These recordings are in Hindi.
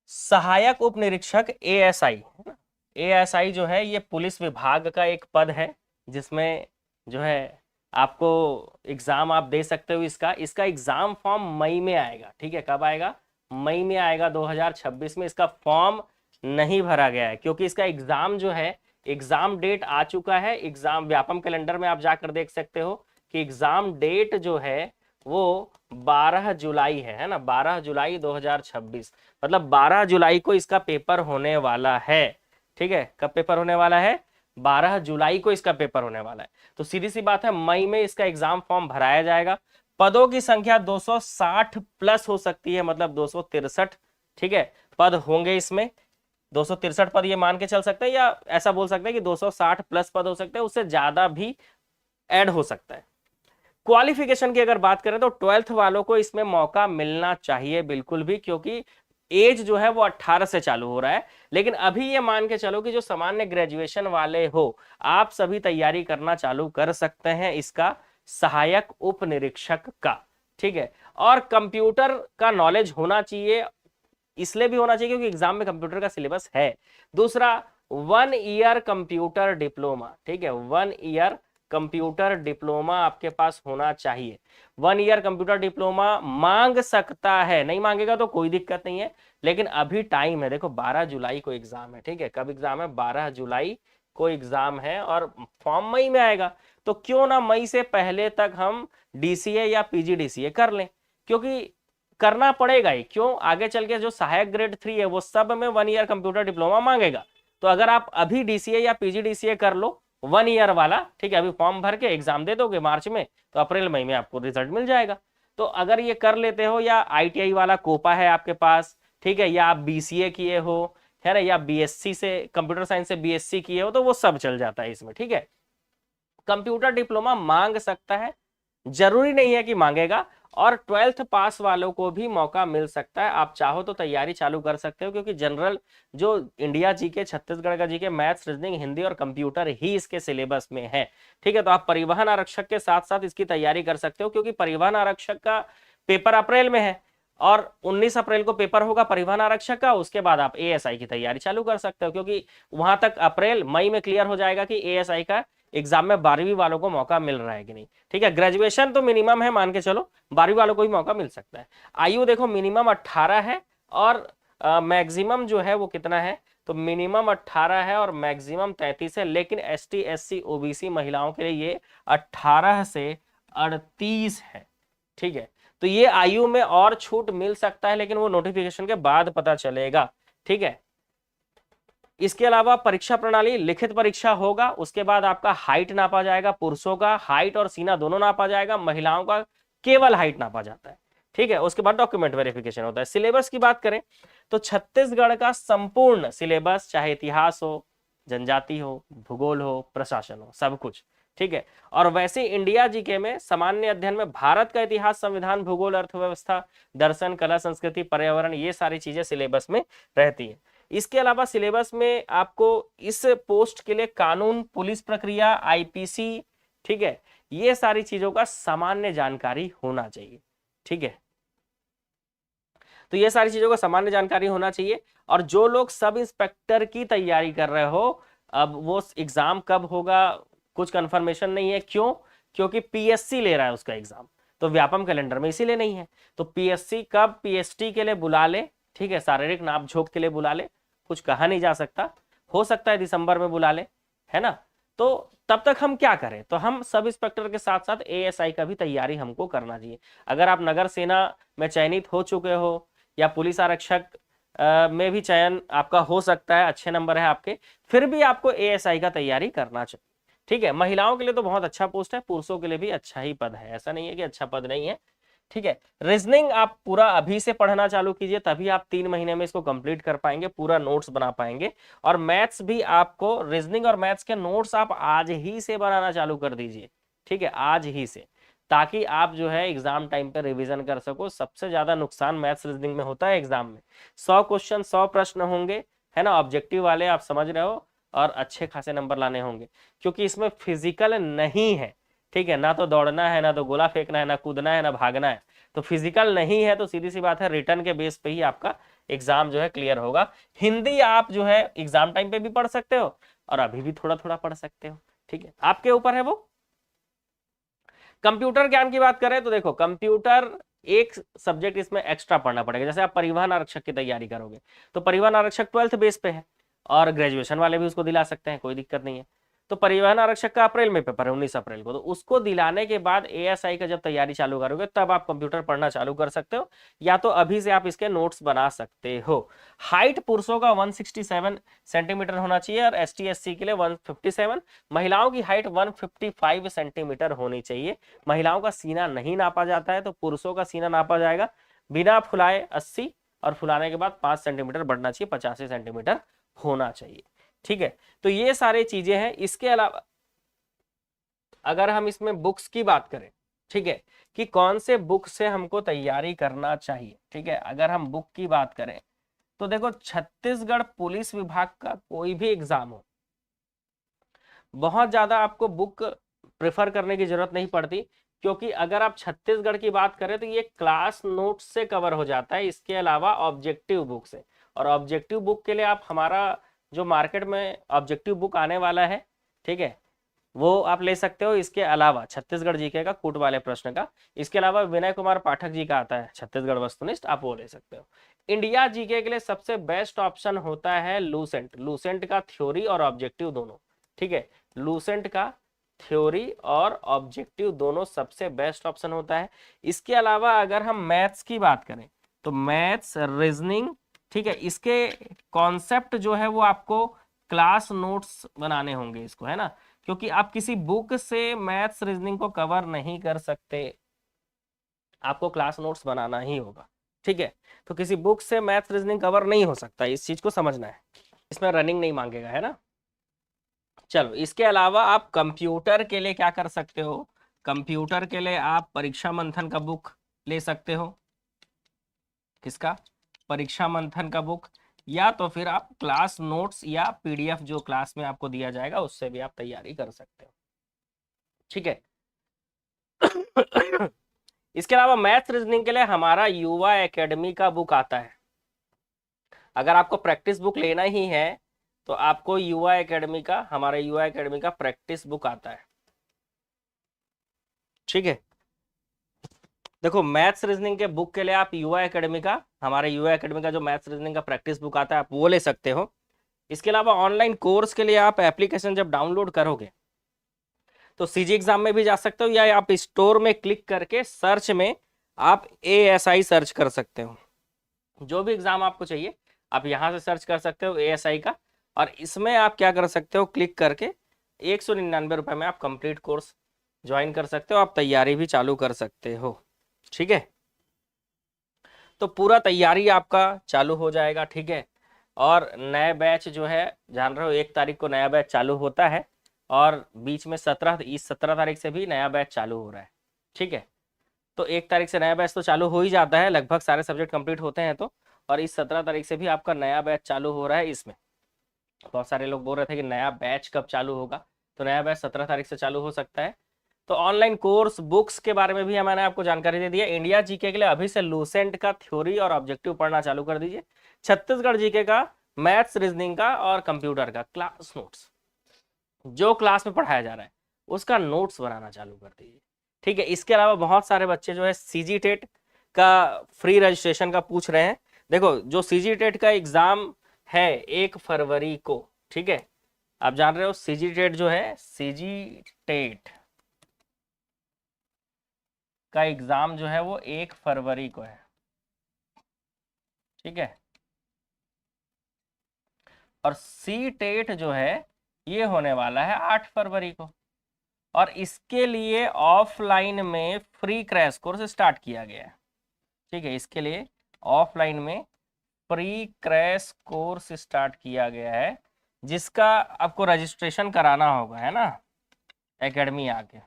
सहायक उप निरीक्षक एएसआई है ना। एएसआई जो है ये पुलिस विभाग का एक पद है जिसमें जो है आपको एग्जाम आप दे सकते हो। इसका इसका एग्जाम फॉर्म मई में आएगा। ठीक है, कब आएगा? मई में आएगा 2026 में। इसका फॉर्म नहीं भरा गया है क्योंकि इसका एग्जाम जो है, एग्जाम डेट आ चुका है। एग्जाम व्यापम कैलेंडर में आप जाकर देख सकते हो कि एग्जाम डेट जो है वो 12 जुलाई है ना, 12 जुलाई 2026। मतलब 12 जुलाई को इसका पेपर होने वाला है। ठीक है, कब पेपर होने वाला है? 12 जुलाई को इसका पेपर होने वाला है। तो सीधी सी बात है, मई में इसका एग्जाम फॉर्म भराया जाएगा। पदों की संख्या 260 प्लस हो सकती है, मतलब 263। ठीक है, पद होंगे इसमें 263 पद, ये मान के चल सकते हैं, या ऐसा बोल सकते हैं कि 260 प्लस पद हो सकते हैं, उससे ज्यादा भी ऐड हो सकता है। क्वालिफिकेशन की अगर बात करें तो 12th वालों को इसमें मौका मिलना चाहिए बिल्कुल भी, क्योंकि एज जो है वो 18 से चालू हो रहा है। लेकिन अभी ये मान के चलो कि जो सामान्य ग्रेजुएशन वाले हो, आप सभी तैयारी करना चालू कर सकते हैं इसका सहायक उप निरीक्षक का। ठीक है, और कंप्यूटर का नॉलेज होना चाहिए, इसलिए भी होना चाहिए क्योंकि एग्जाम में कंप्यूटर का सिलेबस है। दूसरा, 1 ईयर कंप्यूटर डिप्लोमा। ठीक है, 1 ईयर कंप्यूटर डिप्लोमा आपके पास होना चाहिए। 1 ईयर कंप्यूटर डिप्लोमा मांग सकता है, नहीं मांगेगा तो कोई दिक्कत नहीं है, लेकिन अभी टाइम है। देखो 12 जुलाई को एग्जाम है। ठीक है, कब एग्जाम है? 12 जुलाई को एग्जाम है और फॉर्म मई में आएगा। तो क्यों ना मई से पहले तक हम डीसीए या पीजीडीसीए कर लें, क्योंकि करना पड़ेगा ही। क्यों? आगे चल के जो सहायक ग्रेड 3 है वो सब में 1 ईयर कंप्यूटर डिप्लोमा मांगेगा। तो अगर आप अभी डीसीए या पीजीडीसीए कर लो 1 ईयर वाला, ठीक है, अभी फॉर्म भर के एग्जाम दे दोगे मार्च में, तो अप्रैल मई में आपको रिजल्ट मिल जाएगा। तो अगर ये कर लेते हो, या आईटीआई वाला कोपा है आपके पास, ठीक है, या आप बीसीए किए हो, है ना, या बीएससी से कंप्यूटर साइंस से बीएससी किए हो, तो वो सब चल जाता है इसमें। ठीक है, कंप्यूटर डिप्लोमा मांग सकता है, जरूरी नहीं है कि मांगेगा। और 12th पास वालों को भी मौका मिल सकता है। आप चाहो तो तैयारी चालू कर सकते हो, क्योंकि जनरल जो इंडिया जीके, छत्तीसगढ़ का जीके, मैथ्स, रीजनिंग, हिंदी और कंप्यूटर ही इसके सिलेबस में है। ठीक है, तो आप परिवहन आरक्षक के साथ साथ इसकी तैयारी कर सकते हो, क्योंकि परिवहन आरक्षक का पेपर अप्रैल में है और 19 अप्रैल को पेपर होगा परिवहन आरक्षक का। उसके बाद आप एएसआई की तैयारी चालू कर सकते हो, क्योंकि वहां तक अप्रैल मई में क्लियर हो जाएगा कि एएसआई का एग्जाम में 12वीं वालों को मौका मिल रहा है कि नहीं। ठीक है, ग्रेजुएशन तो मिनिमम है, मान के चलो 12वीं वालों को भी मौका मिल सकता है। आयु देखो मिनिमम 18 है और मैक्सिमम जो है वो कितना है? तो मिनिमम 18 है और मैक्सिमम 33 है। लेकिन एसटी, एससी, ओबीसी महिलाओं के लिए ये 18 से 38 है। ठीक है, तो ये आयु में और छूट मिल सकता है, लेकिन वो नोटिफिकेशन के बाद पता चलेगा। ठीक है, इसके अलावा परीक्षा प्रणाली लिखित परीक्षा होगा, उसके बाद आपका हाइट नापा जाएगा। पुरुषों का हाइट और सीना दोनों नापा जाएगा, महिलाओं का केवल हाइट नापा जाता है। ठीक है, उसके बाद डॉक्यूमेंट वेरिफिकेशन होता है। सिलेबस की बात करें तो छत्तीसगढ़ का संपूर्ण सिलेबस, चाहे इतिहास हो, जनजाति हो, भूगोल हो, प्रशासन हो, सब कुछ। ठीक है, और वैसे इंडिया जीके में सामान्य अध्ययन में भारत का इतिहास, संविधान, भूगोल, अर्थव्यवस्था, दर्शन, कला, संस्कृति, पर्यावरण, ये सारी चीजें सिलेबस में रहती है। इसके अलावा सिलेबस में आपको इस पोस्ट के लिए कानून, पुलिस प्रक्रिया, आईपीसी, ठीक है, ये सारी चीजों का सामान्य जानकारी होना चाहिए। ठीक है, तो ये सारी चीजों का सामान्य जानकारी होना चाहिए। और जो लोग सब इंस्पेक्टर की तैयारी कर रहे हो, अब वो एग्जाम कब होगा कुछ कंफर्मेशन नहीं है। क्यों? क्योंकि पीएससी ले रहा है उसका एग्जाम, तो व्यापम कैलेंडर में इसीलिए नहीं है। तो पीएससी कब पीएसटी के लिए बुला ले, ठीक है, शारीरिक नाप झोंक के लिए बुला ले, कुछ कहा नहीं जा सकता। हो सकता है दिसंबर में बुला ले, है ना। तो तब तक हम क्या करें? तो हम सब इंस्पेक्टर के साथ साथ एएसआई का भी तैयारी हमको करना चाहिए। अगर आप नगर सेना में चयनित हो चुके हो, या पुलिस आरक्षक में भी चयन आपका हो सकता है, अच्छे नंबर है आपके, फिर भी आपको एएसआई का तैयारी करना चाहिए। ठीक है, महिलाओं के लिए तो बहुत अच्छा पोस्ट है, पुरुषों के लिए भी अच्छा ही पद है, ऐसा नहीं है कि अच्छा पद नहीं है। ठीक है, रीजनिंग आप पूरा अभी से पढ़ना चालू कीजिए, तभी आप 3 महीने में इसको कंप्लीट कर पाएंगे, पूरा नोट्स बना पाएंगे। और मैथ्स भी आपको, रीजनिंग और मैथ्स के नोट्स आप आज ही से बनाना चालू कर दीजिए। ठीक है, आज ही से, ताकि आप जो है एग्जाम टाइम पे रिवीजन कर सको। सबसे ज्यादा नुकसान मैथ्स रीजनिंग में होता है एग्जाम में। 100 क्वेश्चन, 100 प्रश्न होंगे, है ना, ऑब्जेक्टिव वाले, आप समझ रहे हो, और अच्छे खासे नंबर लाने होंगे, क्योंकि इसमें फिजिकल नहीं है। ठीक है, ना तो दौड़ना है, ना तो गोला फेंकना है, ना कूदना है, ना भागना है। तो फिजिकल नहीं है, तो सीधी सी बात है रिटर्न के बेस पे ही आपका एग्जाम जो है क्लियर होगा। हिंदी आप जो है एग्जाम टाइम पे भी पढ़ सकते हो और अभी भी थोड़ा थोड़ा पढ़ सकते हो, ठीक है, आपके ऊपर है वो। कंप्यूटर ज्ञान की बात करें तो देखो कंप्यूटर एक सब्जेक्ट इसमें एक्स्ट्रा पढ़ना पड़ेगा। जैसे आप परिवहन आरक्षक की तैयारी करोगे तो परिवहन आरक्षक 12th बेस पे है और ग्रेजुएशन वाले भी उसको दिला सकते हैं, कोई दिक्कत नहीं है। तो परिवहन आरक्षक का अप्रैल में पेपर है 19 अप्रैल को, तो उसको दिलाने के बाद एएसआई का जब तैयारी चालू करोगे तब आप कंप्यूटर पढ़ना चालू कर सकते हो, या तो अभी से आप इसके नोट्स बना सकते हो। हाइट पुरुषों का 167 सेंटीमीटर होना चाहिए और एसटी एससी के लिए 157। महिलाओं की हाइट 155 सेंटीमीटर होनी चाहिए। महिलाओं का सीना नहीं नापा जाता है तो पुरुषों का सीना नापा जाएगा, बिना फुलाए 80 और फुलाने के बाद 5 सेंटीमीटर बढ़ना चाहिए, 85 सेंटीमीटर होना चाहिए, ठीक है। तो ये सारी चीजें हैं। इसके अलावा अगर हम इसमें बुक्स की बात करें, ठीक है, कि कौन से बुक से हमको तैयारी करना चाहिए, ठीक है, अगर हम बुक की बात करें तो देखो छत्तीसगढ़ पुलिस विभाग का कोई भी एग्जाम हो, बहुत ज्यादा आपको बुक प्रेफर करने की जरूरत नहीं पड़ती, क्योंकि अगर आप छत्तीसगढ़ की बात करें तो ये क्लास नोट से कवर हो जाता है, इसके अलावा ऑब्जेक्टिव बुक से। और ऑब्जेक्टिव बुक के लिए आप हमारा जो मार्केट में ऑब्जेक्टिव बुक आने वाला है, ठीक है, वो आप ले सकते हो। इसके अलावा छत्तीसगढ़ जीके का कूट वाले प्रश्न का, इसके अलावा विनय कुमार पाठक जी का आता है छत्तीसगढ़ वस्तुनिष्ठ, आप वो ले सकते हो। इंडिया जीके के लिए सबसे बेस्ट ऑप्शन होता है लूसेंट। लूसेंट का थ्योरी और ऑब्जेक्टिव दोनों, ठीक है, लूसेंट का थ्योरी और ऑब्जेक्टिव दोनों सबसे बेस्ट ऑप्शन होता है। इसके अलावा अगर हम मैथ्स की बात करें तो मैथ्स रीजनिंग, ठीक है, इसके कॉन्सेप्ट जो है वो आपको क्लास नोट्स बनाने होंगे इसको, है ना, क्योंकि आप किसी बुक से मैथ्स रीजनिंग को कवर नहीं कर सकते, आपको क्लास नोट्स बनाना ही होगा, ठीक है। तो किसी बुक से मैथ्स रीजनिंग कवर नहीं हो सकता, इस चीज को समझना है, इसमें रनिंग नहीं मांगेगा, है ना। चलो इसके अलावा आप कंप्यूटर के लिए क्या कर सकते हो, कंप्यूटर के लिए आप परीक्षा मंथन का बुक ले सकते हो। किसका? परीक्षा मंथन का बुक, या तो फिर आप क्लास नोट्स या पीडीएफ जो क्लास में आपको दिया जाएगा उससे भी आप तैयारी कर सकते हो, ठीक है। इसके अलावा मैथ्स रीजनिंग के लिए हमारा युवा एकेडमी का बुक आता है। अगर आपको प्रैक्टिस बुक लेना ही है तो आपको युवा एकेडमी का, हमारा युवा एकेडमी का प्रैक्टिस बुक आता है, ठीक है। देखो मैथ्स रीजनिंग के बुक के लिए आप युवा एकेडमी का, हमारे युवा एकेडमी का जो मैथ्स रीजनिंग का प्रैक्टिस बुक आता है आप वो ले सकते हो। इसके अलावा ऑनलाइन कोर्स के लिए आप एप्लीकेशन जब डाउनलोड करोगे तो सीजी एग्जाम में भी जा सकते हो, या आप स्टोर में क्लिक करके सर्च में आप एएसआई सर्च कर सकते हो। जो भी एग्जाम आपको चाहिए आप यहाँ से सर्च कर सकते हो एएसआई का, और इसमें आप क्या कर सकते हो, क्लिक करके 199 रुपए में आप कंप्लीट कोर्स ज्वाइन कर सकते हो, आप तैयारी भी चालू कर सकते हो, ठीक है। तो पूरा तैयारी आपका चालू हो जाएगा, ठीक है। और नए बैच जो है जान रहे हो 1 तारीख को नया बैच चालू होता है, और बीच में 17 तारीख से भी नया बैच चालू हो रहा है, ठीक है। तो 1 तारीख से नया बैच तो चालू हो ही जाता है, लगभग सारे सब्जेक्ट कंप्लीट होते हैं तो, और इस 17 तारीख से भी आपका नया बैच चालू हो रहा है। इसमें बहुत सारे लोग बोल रहे थे कि नया बैच कब चालू होगा, तो नया बैच 17 तारीख से चालू हो सकता है। तो ऑनलाइन कोर्स बुक्स के बारे में भी मैंने आपको जानकारी दे दी है। इंडिया जीके के लिए अभी से लूसेंट का थ्योरी और ऑब्जेक्टिव पढ़ना चालू कर दीजिए। छत्तीसगढ़ जीके का मैथ्स रीजनिंग का और कंप्यूटर का क्लास नोट्स, जो क्लास में पढ़ाया जा रहा है उसका नोट्स बनाना चालू कर दीजिए, ठीक है। इसके अलावा बहुत सारे बच्चे जो है सीजी टेट का फ्री रजिस्ट्रेशन का पूछ रहे हैं। देखो जो सीजी टेट का एग्जाम है 1 फरवरी को, ठीक है, आप जान रहे हो सीजी टेट जो है, सीजी टेट का एग्जाम जो है वो 1 फरवरी को है, ठीक है। और सी टेट जो है ये होने वाला है 8 फरवरी को, और इसके लिए ऑफलाइन में फ्री क्रैश कोर्स स्टार्ट किया गया है, ठीक है। इसके लिए ऑफलाइन में फ्री क्रैश कोर्स स्टार्ट किया गया है, जिसका आपको रजिस्ट्रेशन कराना होगा, है ना, एकेडमी आके।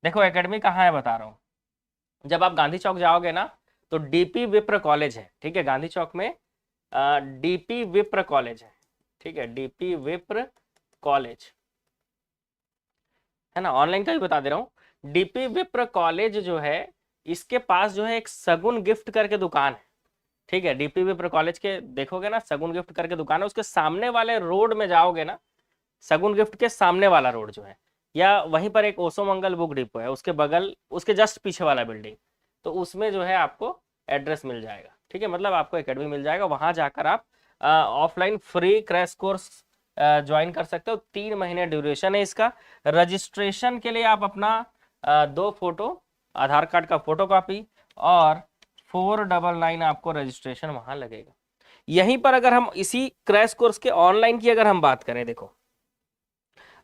देखो एकेडमी कहाँ है बता रहा हूँ, जब आप गांधी चौक जाओगे ना तो डीपी विप्र कॉलेज है, ठीक है, गांधी चौक में डीपी विप्र कॉलेज है, ठीक है, डीपी विप्र कॉलेज है ना। ऑनलाइन का भी बता दे रहा हूँ, डीपी विप्र कॉलेज जो है इसके पास जो है एक सगुन गिफ्ट करके दुकान है, ठीक है, डीपी विप्र कॉलेज के देखोगे ना, सगुन गिफ्ट करके दुकान है, उसके सामने वाले रोड में जाओगे ना, सगुन गिफ्ट के सामने वाला रोड जो है, या वहीं पर एक ओसो मंगल बुक डिपो है, उसके बगल, उसके जस्ट पीछे वाला बिल्डिंग, तो उसमें जो है आपको एड्रेस मिल जाएगा। ठीक है, मतलब आपको एकेडमी मिल जाएगा, वहां जाकर आप offline free crash course join कर सकते हो। 3 महीने ड्यूरेशन है इसका। रजिस्ट्रेशन के लिए आप अपना 2 फोटो, आधार कार्ड का फोटो कॉपी और 499 आपको रजिस्ट्रेशन वहां लगेगा। यहीं पर अगर हम इसी क्रैश कोर्स के ऑनलाइन की अगर हम बात करें, देखो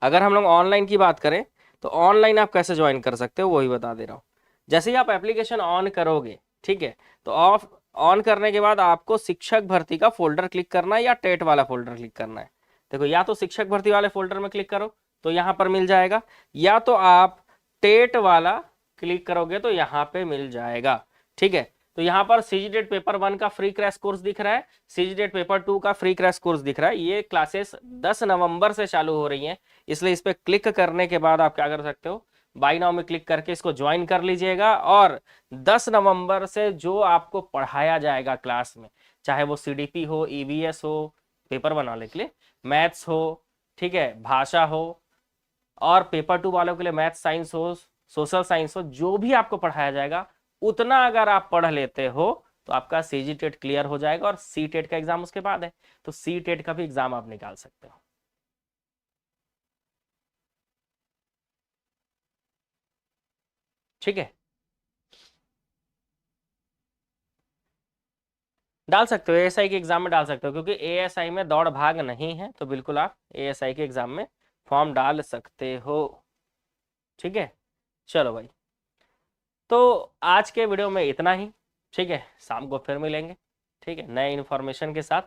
अगर हम लोग ऑनलाइन की बात करें तो ऑनलाइन आप कैसे ज्वाइन कर सकते हो वही बता दे रहा हूँ। जैसे ही आप एप्लीकेशन ऑन करोगे, ठीक है, तो ऑफ ऑन करने के बाद आपको शिक्षक भर्ती का फोल्डर क्लिक करना है या टेट वाला फोल्डर क्लिक करना है। देखो, या तो शिक्षक भर्ती वाले फोल्डर में क्लिक करो तो यहाँ पर मिल जाएगा, या तो आप टेट वाला क्लिक करोगे तो यहाँ पे मिल जाएगा। ठीक है, तो यहाँ पर सीजीटेट पेपर 1 का फ्री क्रैश कोर्स दिख रहा है, सीजीटेट पेपर 2 का फ्री क्रैश कोर्स दिख रहा है। ये क्लासेस 10 नवंबर से चालू हो रही हैं, इसलिए इस पर क्लिक करने के बाद आप क्या कर सकते हो, बाय नाउ में क्लिक करके इसको ज्वाइन कर लीजिएगा। और 10 नवंबर से जो आपको पढ़ाया जाएगा क्लास में, चाहे वो सीडीपी हो, ईवीएस हो, पेपर बनाने के लिए, मैथ्स हो, ठीक है, भाषा हो, और पेपर 2 वालों के लिए मैथ साइंस हो, सोशल साइंस हो, जो भी आपको पढ़ाया जाएगा उतना अगर आप पढ़ लेते हो तो आपका सीजीटेट क्लियर हो जाएगा। और सी टेट का एग्जाम उसके बाद है, तो सी टेट का भी एग्जाम आप निकाल सकते हो। ठीक है, डाल सकते हो, एएसआई के एग्जाम में डाल सकते हो, क्योंकि एएसआई में दौड़ भाग नहीं है, तो बिल्कुल आप एएसआई के एग्जाम में फॉर्म डाल सकते हो। ठीक है, चलो भाई, तो आज के वीडियो में इतना ही। ठीक है, शाम को फिर मिलेंगे, ठीक है, नए इन्फॉर्मेशन के साथ,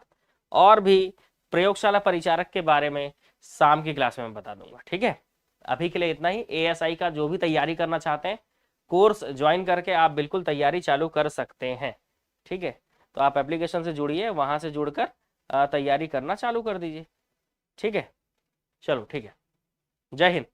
और भी प्रयोगशाला परिचारक के बारे में शाम की क्लास में मैं बता दूंगा। ठीक है, अभी के लिए इतना ही। एएसआई का जो भी तैयारी करना चाहते हैं, कोर्स ज्वाइन करके आप बिल्कुल तैयारी चालू कर सकते हैं। ठीक है, तो आप एप्लीकेशन से जुड़िए, वहां से जुड़कर तैयारी करना चालू कर दीजिए। ठीक है, चलो ठीक है, जय हिंद।